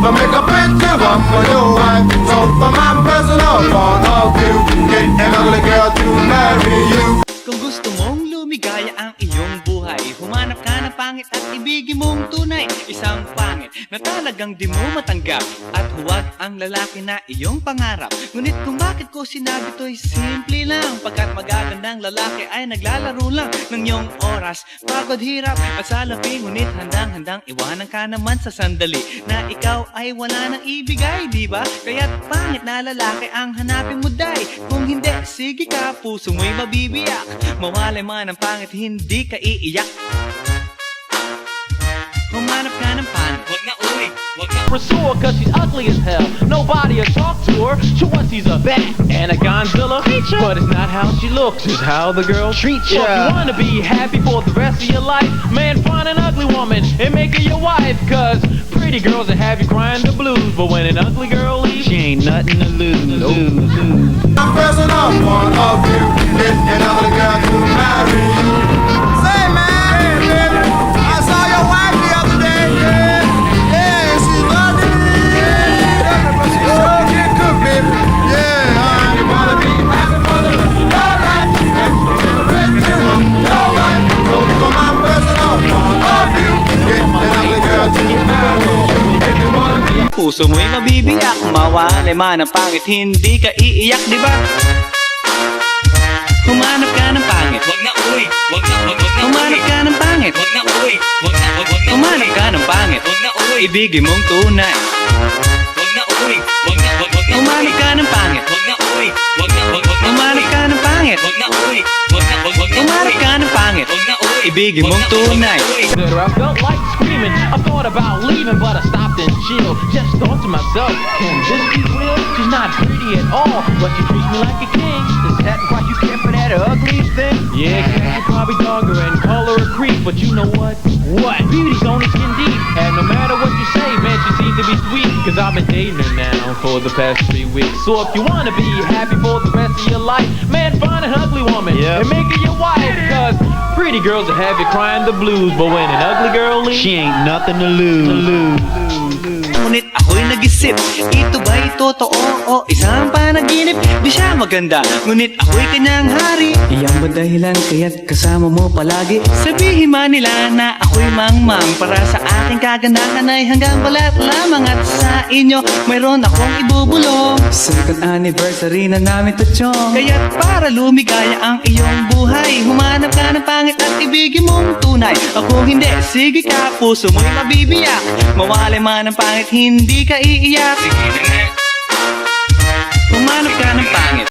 but make a picture of for your wife. So for my personal point of view, get an ugly girl to marry you. Kung gusto mong lumigaya ang iyong buhay, humanap ka ng pangit at ibigin mong tunay. Isang pangit na talagang di mo matanggap, at huwag ang lalaki na iyong pangarap. Ngunit kung bakit ko sinabi to'y simple lang, pagkat magagandang lalaki ay naglalaro lang ng iyong oras, pagod, hirap at salapi. Ngunit handang-handang iwanan ka naman sa sandali na ikaw ay wala nang ibigay, di ba? Kaya't pangit na lalaki ang hanapin mo, day. Kung hindi, sige ka, puso mo'y mabibiyak. Mawalay man ang pangit, hindi ka iiyak. Humanap ka ng pangit, wag na uwi, wag na Pursue her cause she's ugly as hell. Nobody will talk to her. She wants she's a bat and a Godzilla. But it's not how she looks, it's how the girl treats ya. So if you wanna be happy for the rest of your life, man, find an ugly woman and make her your wife. Cause pretty girls will have you crying the blues, but when an ugly girl leaves, she ain't nothing to lose. My personal point of view, get an ugly girl to marry you. Say man, hey baby, I saw your wife the other day, yeah. Yeah, she's lovely, yeah. But she sure can cook, baby. Yeah, you wanna be happy for the rest of your life. And get a picture of your wife. So for my personal point of view, get an ugly girl to marry you. If you wanna be puso mo'y mabibiyak. Mawalay man ang pangit, hindi ka iiyak, di ba? Humanap ka ng pangit, wag na uwi, wag na humanap ka ng pangit, wag na uwi, wag na humanap ka ng pangit, wag na uwi, ibigin mong tunay. Wag na uwi, wag na humanap ka ng pangit, wag na uwi, wag na humanap ka ng pangit, wag na uwi, wag na humanap ka ng pangit, wag na uwi, ibigin mong tunay. I felt like screaming. I thought about leaving, but I stopped and chilled. Just thought to myself, can this be real? She's not pretty at all, but she treats me like a king. Is that why you care for that ugly thing? Yeah, cats will probably dog her and call her a creep, but you know what? What? Beauty's only skin deep, and no matter what you say, man, she seems to be sweet. Cause I've been dating her now for the past 3 weeks. So if you wanna be happy for the rest of your life, man, find an ugly woman and make her your wife. Cause pretty girls will have you crying the blues, but when an ugly girl leaves, she ain't nothing to lose. Ngunit ako'y nag-isip, ito ba'y totoo o isang panaginip? Di siya maganda, ngunit ako'y kanyang hari. Iyan ba dahilan kaya't kasama mo palagi? Sabihin man nila na ako'y mangmang, para sa aking kagandahan ay hanggang balat lamang. At sa inyo, mayroon akong ibubulong. Second anniversary na namin to, chong. Kaya't para lumigaya ang iyong buhay, humanap ka ng pangit at ibigin mong tunay. Ako hindi, sige ka, puso mo'y mabibiyak. Mawalay man ang pangit, hindi ka iiyak. Sige na nga, humanap ka ng pangit.